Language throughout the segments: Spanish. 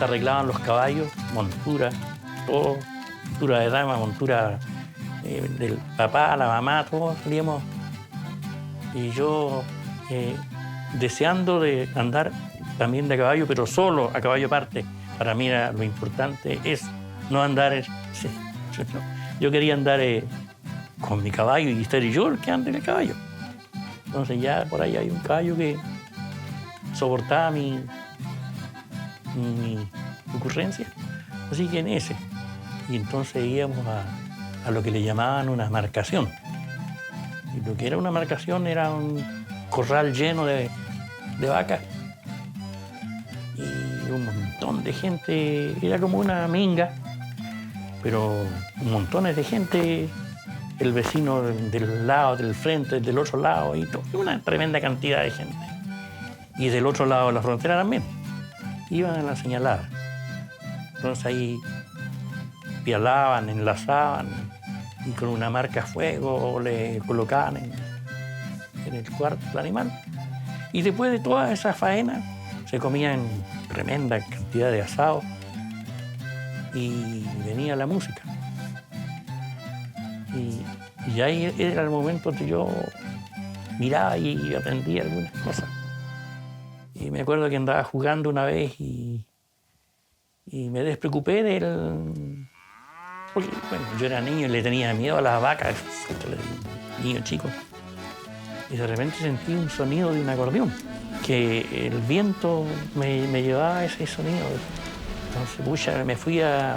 Se arreglaban los caballos, montura, todo, montura de dama, montura del papá, la mamá, todos salíamos. Y yo deseando de andar también de caballo, pero solo a caballo aparte. Para mí era lo importante es no andar. Yo quería andar con mi caballo y ser yo el que ande en el caballo. Entonces ya por ahí hay un caballo que soportaba mi ocurrencia, así que en ese. Y entonces íbamos a lo que le llamaban una marcación. Y lo que era una marcación era un corral lleno de vacas y un montón de gente, era como una minga, pero montones de gente, el vecino del lado, del frente, del otro lado, y todo, una tremenda cantidad de gente. Y del otro lado de la frontera también. Iban a la señalada. Entonces ahí pialaban, enlazaban y con una marca a fuego le colocaban en el cuarto del animal. Y después de toda esa faena se comían tremenda cantidad de asado y venía la música. Y ahí era el momento que yo miraba y aprendía algunas cosas. Y me acuerdo que andaba jugando una vez y me despreocupé del... Porque, bueno, yo era niño y le tenía miedo a las vacas, niño chico. Y de repente sentí un sonido de un acordeón, que el viento me llevaba a ese sonido. Entonces, pucha, me fui a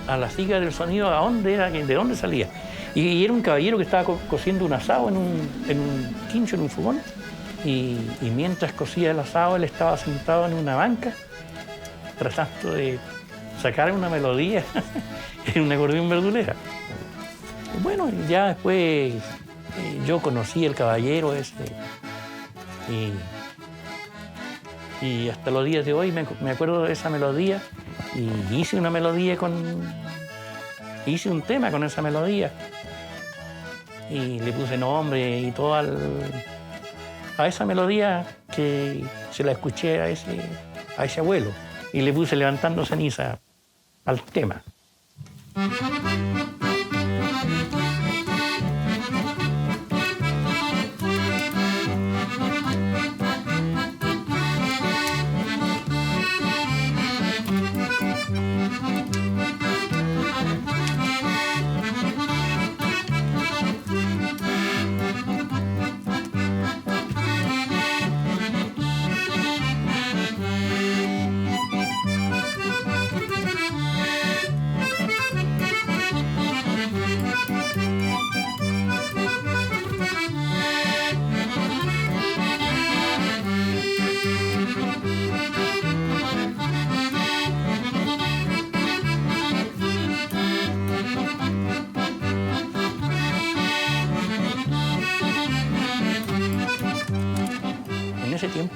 la siga del sonido, a dónde era, de dónde salía. Y era un caballero que estaba cociendo un asado en un quincho, en un fogón. Y mientras cocía el asado, él estaba sentado en una banca, tratando de sacar una melodía en un acordeón verdulera. Y bueno, ya después yo conocí al caballero ese y hasta los días de hoy me acuerdo de esa melodía y hice un tema con esa melodía y le puse nombre y todo a esa melodía que se la escuché a ese abuelo y le puse Levantando Ceniza al tema.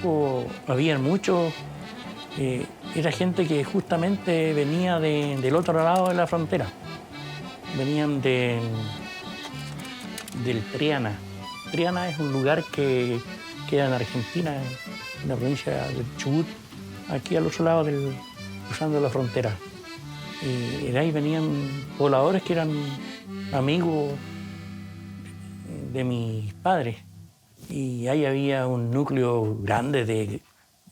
grupo habían muchos, era gente que justamente venía del otro lado de la frontera. Venían del Triana. Triana es un lugar que queda en Argentina, en la provincia del Chubut, aquí al otro lado, cruzando la frontera. Y de ahí venían pobladores que eran amigos de mis padres. Y ahí había un núcleo grande de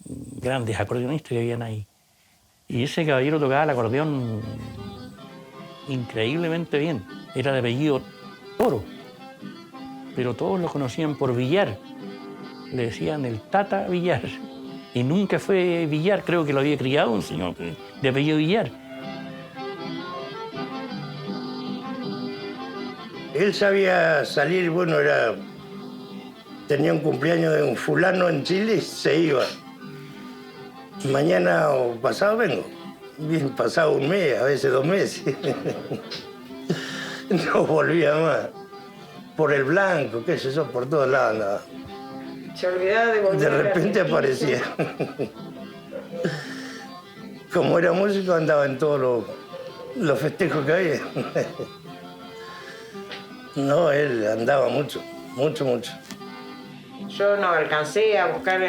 grandes acordeonistas que habían ahí. Y ese caballero tocaba el acordeón increíblemente bien. Era de apellido Toro, pero todos lo conocían por Villar. Le decían el Tata Villar. Y nunca fue Villar, creo que lo había criado un señor de apellido Villar. Él sabía salir, bueno, tenía un cumpleaños de un fulano en Chile y se iba. Mañana o pasado vengo. Bien pasado un mes, a veces 2 meses. No volvía más. Por el Blanco, qué sé yo, por todos lados andaba. Se olvidaba de volver. De repente aparecía. Como era músico, andaba en todos los festejos que había. No, él andaba mucho, mucho, mucho. Yo no alcancé a buscar.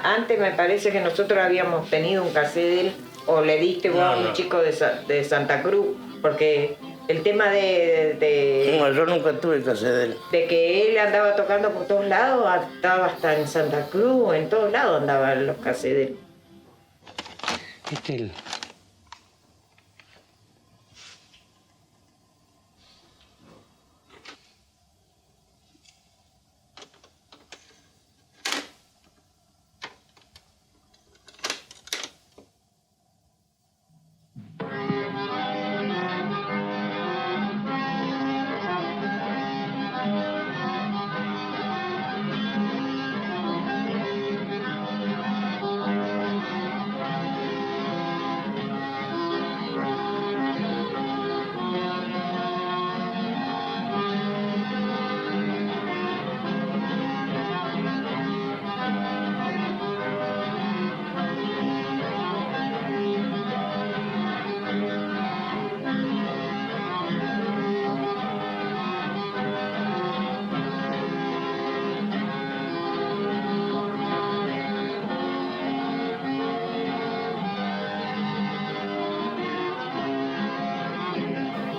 Antes me parece que nosotros habíamos tenido un cassette de él, o le diste vos a un chico de Santa Cruz, porque el tema No, yo nunca tuve cassette de él. de que él andaba tocando por todos lados, estaba hasta en Santa Cruz, en todos lados andaban los cassettes de él. Este es el...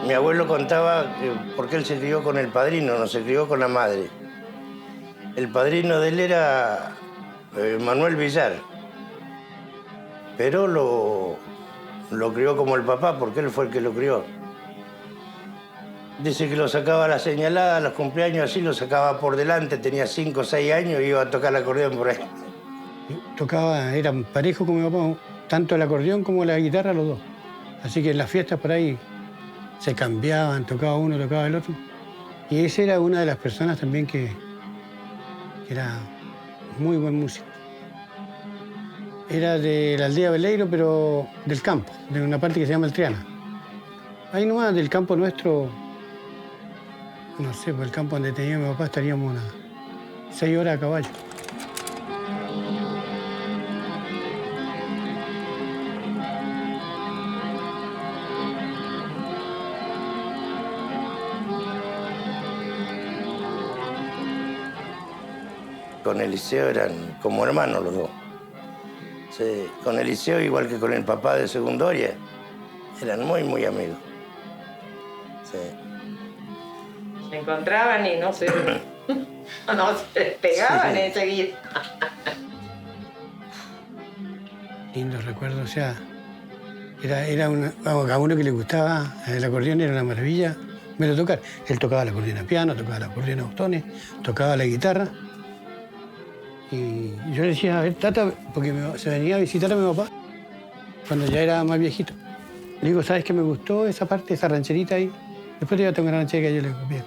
Mi abuelo contaba que porque él se crió con el padrino, no se crió con la madre. El padrino de él era Manuel Villar, pero lo crió como el papá porque él fue el que lo crió. Dice que lo sacaba a la señalada, a los cumpleaños así, lo sacaba por delante, tenía 5 o 6 años y iba a tocar el acordeón por ahí. Tocaba, era parejo con mi papá, tanto el acordeón como la guitarra, los dos. Así que en las fiestas por ahí se cambiaban, tocaba uno, tocaba el otro. Y esa era una de las personas también que era muy buen músico. Era de la aldea Beleiro, pero del campo, de una parte que se llama el Triana. Ahí nomás, del campo nuestro, no sé, por el campo donde tenía mi papá estaríamos unas 6 horas a caballo. Con Eliseo eran como hermanos los dos. Sí, con Eliseo, igual que con el papá de Segundoria, eran muy, muy amigos. Sí. Se encontraban y no se despegaban enseguida. Lindo recuerdo, o sea, vamos, a uno que le gustaba el acordeón era una maravilla verlo tocar. Él tocaba el acordeón a piano, tocaba el acordeón a botones, tocaba la guitarra. Y yo le decía, a ver, Tata, porque se venía a visitar a mi papá cuando ya era más viejito. Le digo, ¿sabes qué me gustó esa parte, esa rancherita ahí? Después te iba a tocar una ranchera que yo le copié.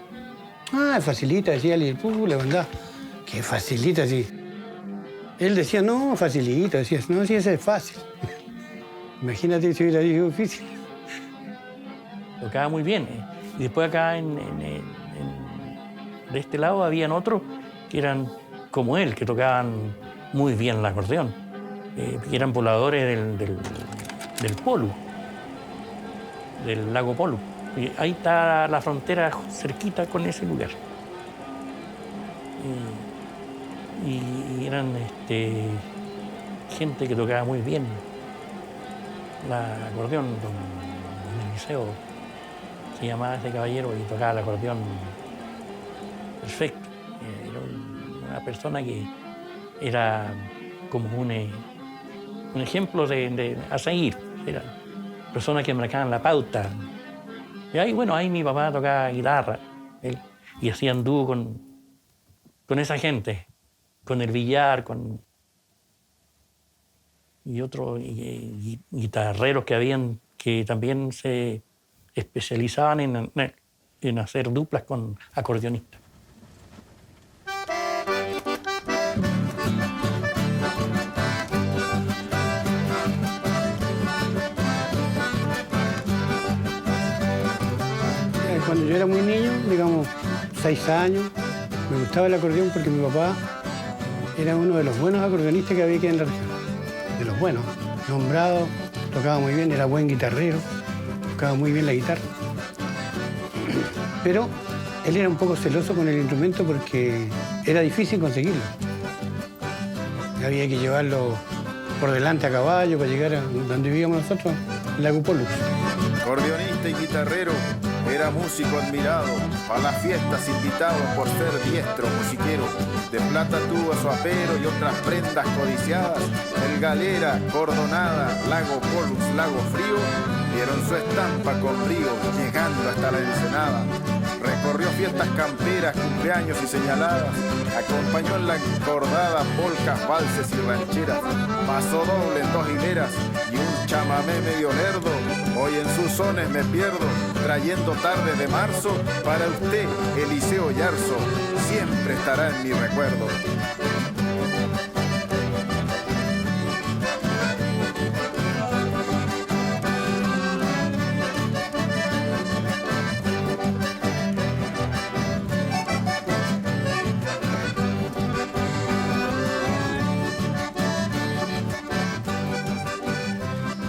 Ah, es facilita, decía él, y le mandaba. ¿Qué facilita, sí? Él decía, no, facilito, decía, no, sí, esa es fácil. Imagínate si hubiera dicho difícil. Tocaba muy bien. Y después acá de este lado habían otros que eran como él, que tocaban muy bien el acordeón. Eran pobladores del Polo, del lago Polo. Y ahí está la frontera cerquita con ese lugar. Y eran gente que tocaba muy bien el acordeón. Don Eliseo se llamaba ese caballero y tocaba el acordeón perfecto. Era una persona que era como un ejemplo a seguir. Era personas que marcaban la pauta. Y ahí, bueno, ahí mi papá tocaba guitarra y hacían dúo con esa gente, con el Villar, y otros guitarreros que habían, que también se especializaban en hacer duplas con acordeonistas. Cuando yo era muy niño, digamos 6 años, me gustaba el acordeón porque mi papá era uno de los buenos acordeonistas que había aquí en la región. De los buenos, nombrado, tocaba muy bien, era buen guitarrero, tocaba muy bien la guitarra. Pero él era un poco celoso con el instrumento porque era difícil conseguirlo. Había que llevarlo por delante a caballo para llegar a donde vivíamos nosotros, en Lago Polux. Acordeonista y guitarrero, era músico admirado, a las fiestas invitado por ser diestro musiquero. De plata tuvo su apero y otras prendas codiciadas. El Galera, Cordonada, Lago Polux, Lago Frío, dieron su estampa con brío, llegando hasta la Ensenada. Recorrió fiestas camperas, cumpleaños y señaladas. Acompañó en la encordada polcas, valses y rancheras. Pasó doble en 2 hileras y un chamamé medio lerdo. Hoy en sus sones me pierdo, trayendo tardes de marzo. Para usted, Eliseo Yarzo, siempre estará en mi recuerdo.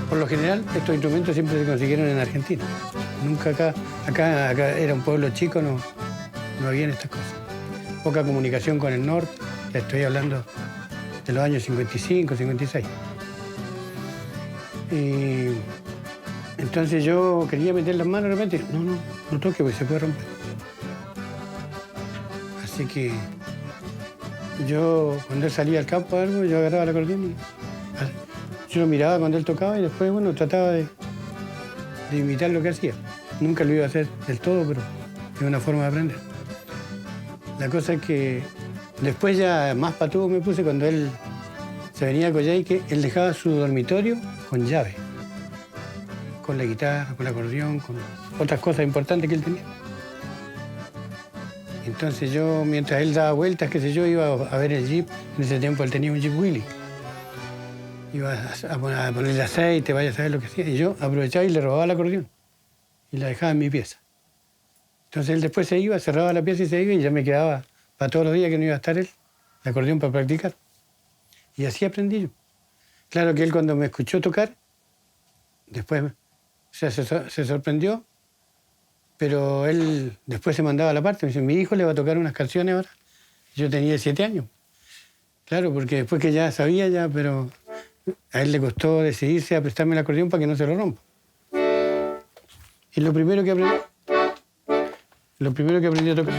Por lo general, estos instrumentos siempre se consiguieron en Argentina. Nunca acá era un pueblo chico, no habían estas cosas. Poca comunicación con el norte, ya estoy hablando de los años 55, 56. Y entonces yo quería meter las manos de repente, no toque porque se puede romper. Así que yo, cuando él salía al campo o algo, yo agarraba el acordeón y yo lo miraba cuando él tocaba y después, bueno, trataba de imitar lo que hacía. Nunca lo iba a hacer del todo, pero es una forma de aprender. La cosa es que después ya más patudo me puse cuando él se venía a Coyhaique, él dejaba su dormitorio con llave, con la guitarra, con el acordeón, con otras cosas importantes que él tenía. Entonces yo, mientras él daba vueltas, qué sé yo, iba a ver el jeep. En ese tiempo él tenía un Jeep Willys. Iba a ponerle aceite, vaya a saber lo que hacía. Y yo aprovechaba y le robaba el acordeón. Y la dejaba en mi pieza. Entonces él después se iba, cerraba la pieza y se iba y ya me quedaba para todos los días que no iba a estar él, el acordeón para practicar. Y así aprendí yo. Claro que él cuando me escuchó tocar, después se sorprendió, pero él después se mandaba a la parte. Me dice, mi hijo le va a tocar unas canciones ahora. Yo tenía 7 años. Claro, porque después que ya sabía ya, pero a él le costó decidirse a prestarme el acordeón para que no se lo rompa. Y lo primero que aprendí a tocar.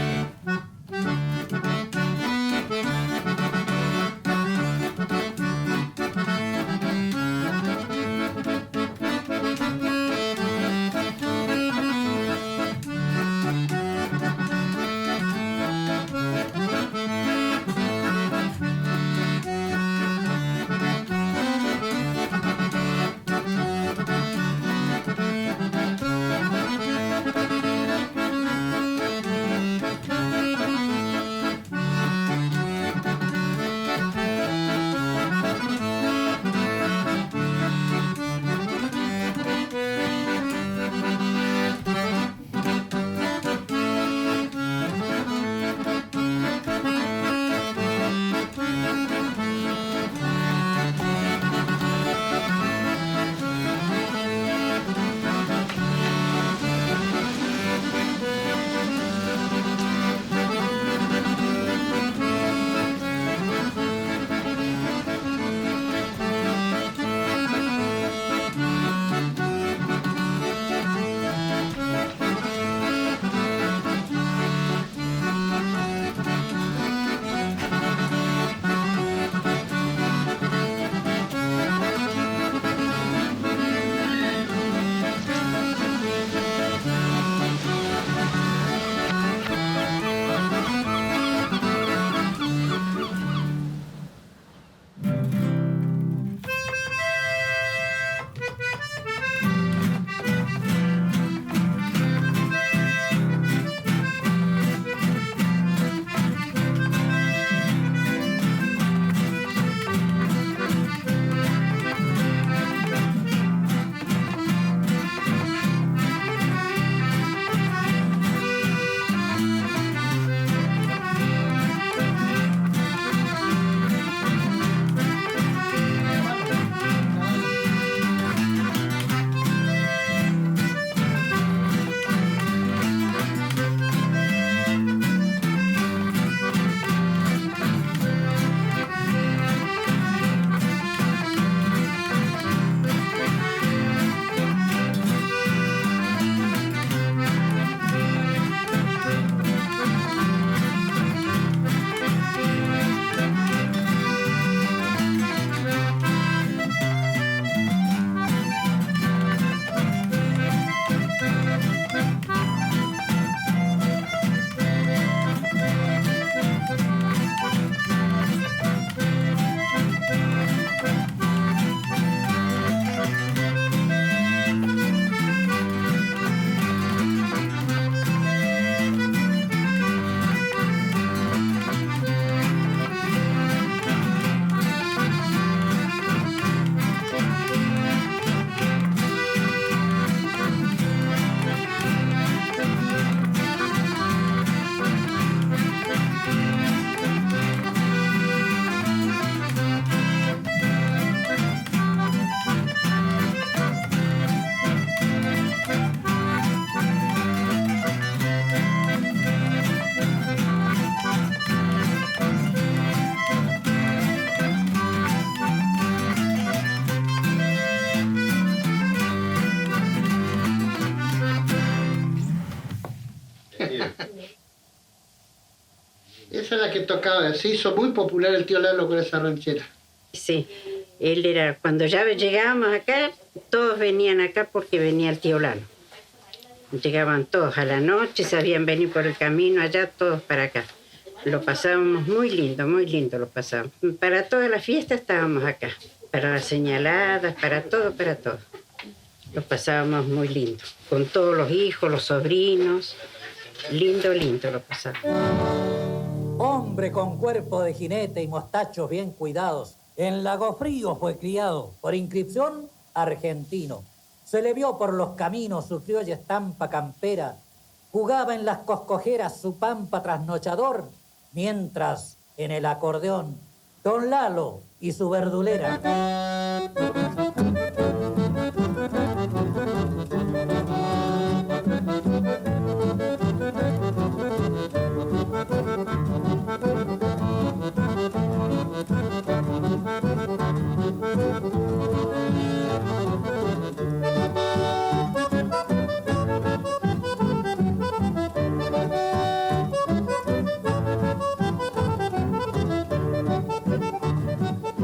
que tocaba, se hizo muy popular el tío Lalo con esa ranchera. Sí, él era, cuando ya llegábamos acá, todos venían acá porque venía el tío Lalo. Llegaban todos a la noche, sabían venir por el camino allá, todos para acá. Lo pasábamos muy lindo lo pasábamos. Para todas las fiestas estábamos acá, para las señaladas, para todo. Lo pasábamos muy lindo, con todos los hijos, los sobrinos. Lindo lo pasábamos. Hombre con cuerpo de jinete y mostachos bien cuidados, en Lago Frío fue criado, por inscripción argentino. Se le vio por los caminos su criolla estampa campera, jugaba en las coscojeras su pampa trasnochador, mientras en el acordeón Don Lalo y su verdulera.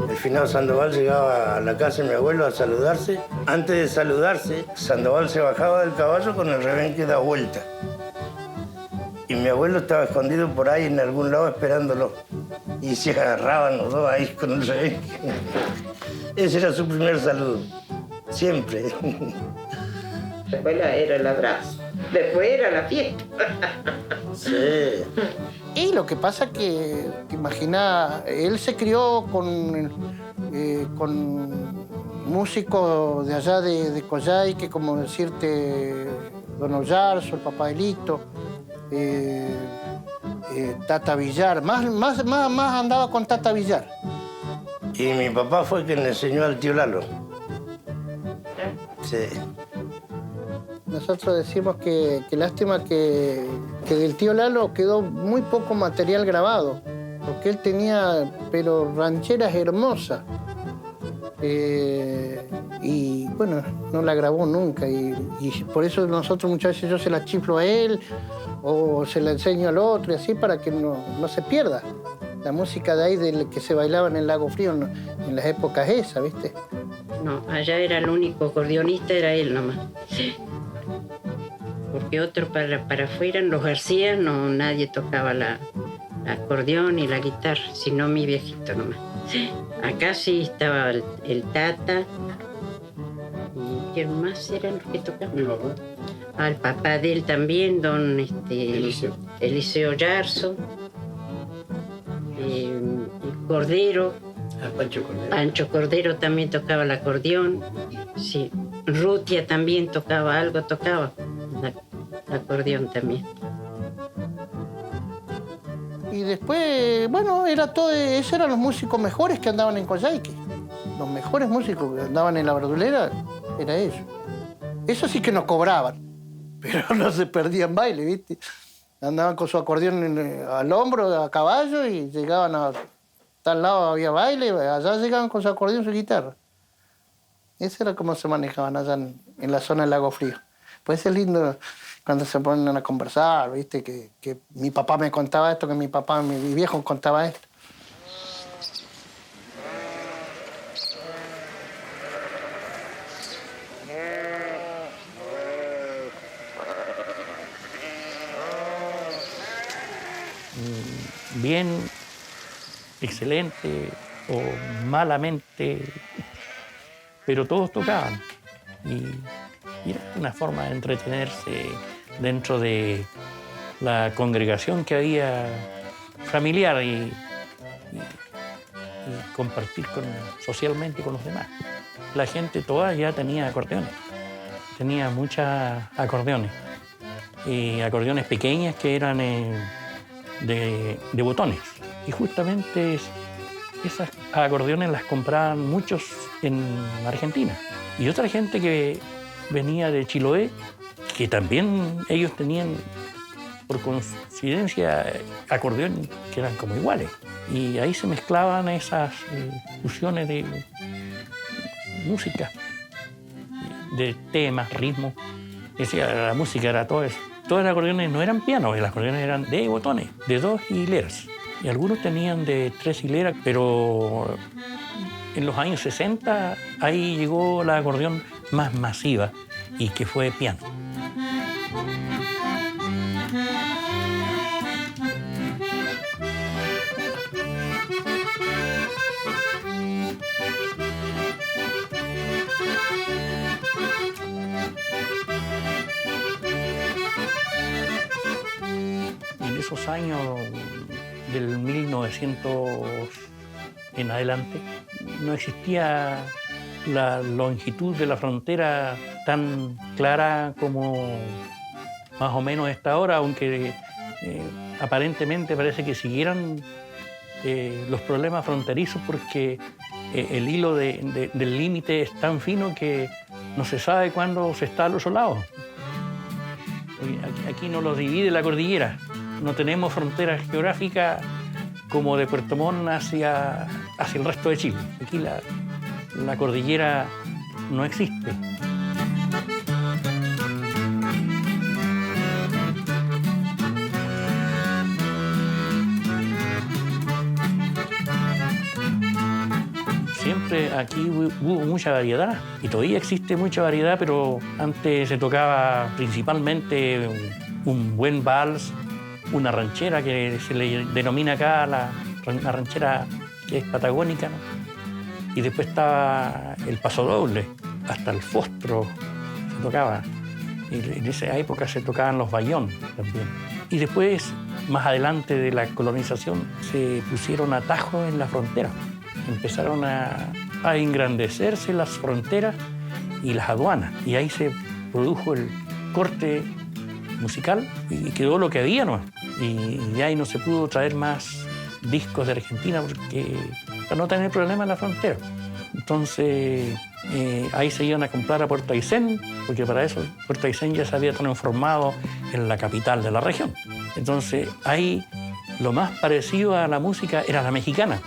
El finado Sandoval llegaba a la casa de mi abuelo a saludarse. Antes de saludarse, Sandoval se bajaba del caballo con el rebenque da vuelta. Y mi abuelo estaba escondido por ahí en algún lado esperándolo. Y se agarraban los dos ahí con el rebenque. Ese era su primer saludo, siempre. Después era el abrazo, después era la fiesta. Sí. Y lo que pasa que imagina, él se crió con músicos de allá de Coyhaique, como decirte Don Ollarzo, el papá de Lito, Tata Villar, más andaba con Tata Villar. Y mi papá fue quien le enseñó al tío Lalo. Sí. Nosotros decimos que lástima que del tío Lalo quedó muy poco material grabado, porque él tenía, pero rancheras hermosas. Y bueno, no la grabó nunca. Y por eso nosotros muchas veces yo se la chiflo a él o se la enseño al otro y así para que no se pierda. La música de ahí que se bailaba en el Lago Frío en las épocas esas, ¿viste? No, allá era el único acordeonista, era él nomás. Porque otro para afuera, en los García, no, nadie tocaba la acordeón y la guitarra, sino mi viejito nomás. Acá sí estaba el Tata. ¿Y quién más eran los que tocaban? Mi papá. El papá de él también, don Eliseo Yarzo. Cordero. Pancho Cordero. Pancho Cordero también tocaba el acordeón. Sí. Rutia también tocaba algo, el acordeón también. Y después, bueno, esos eran los músicos mejores que andaban en Coyhaique. Los mejores músicos que andaban en la verdulera era ellos. Eso sí que no cobraban, pero no se perdían baile, ¿viste? Andaban con su acordeón al hombro, a caballo, y llegaban a tal lado había baile, allá llegaban con su acordeón y su guitarra. Eso era como se manejaban allá en la zona del Lago Frío. Pues es lindo cuando se ponen a conversar, ¿viste? Que mi papá me contaba esto, que mi viejo contaba esto. Bien, excelente o malamente, pero todos tocaban. Y era una forma de entretenerse dentro de la congregación que había familiar y compartir socialmente con los demás. La gente toda ya tenía acordeones, tenía muchos acordeones, acordeones pequeñas que eran de botones. Y justamente esas acordeones las compraban muchos en Argentina. Y otra gente que venía de Chiloé, que también ellos tenían, por coincidencia, acordeones que eran como iguales. Y ahí se mezclaban esas fusiones de música, de temas, ritmos. La música era todo eso. Todos los acordeones no eran pianos, los acordeones eran de botones, de 2 hileras. Y algunos tenían de 3 hileras, pero en los años 60 ahí llegó la acordeón más masiva y que fue piano. En esos años del 1900 en adelante no existía la longitud de la frontera tan clara como más o menos está ahora, aunque aparentemente parece que siguieran los problemas fronterizos porque el hilo del límite es tan fino que no se sabe cuándo se está al otro lado. Aquí no los divide la cordillera, no tenemos fronteras geográficas como de Puerto Montt hacia el resto de Chile. Aquí la cordillera no existe. Siempre aquí hubo mucha variedad y todavía existe mucha variedad, pero antes se tocaba principalmente un buen vals, una ranchera que se le denomina acá la ranchera que es patagónica, ¿no? Y después estaba el pasodoble, hasta el fostro se tocaba. Y en esa época se tocaban los bayón también. Y después, más adelante de la colonización, se pusieron atajos en la frontera. Empezaron a engrandecerse las fronteras y las aduanas. Y ahí se produjo el corte musical y quedó lo que había, ¿no? Y de ahí no se pudo traer más discos de Argentina para no tener problemas en la frontera. Entonces, ahí se iban a comprar a Puerto Aysén, porque para eso Puerto Aysén ya se había transformado en la capital de la región. Entonces, ahí lo más parecido a la música era la mexicana.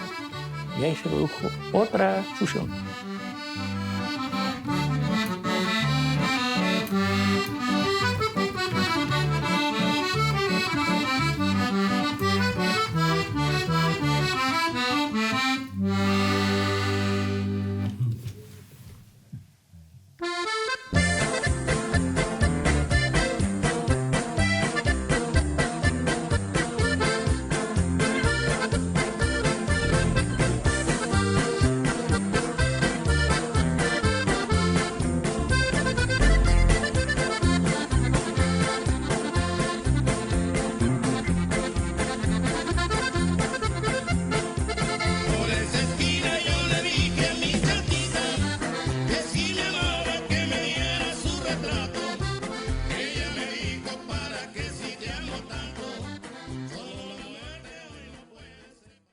Y ahí se produjo otra fusión.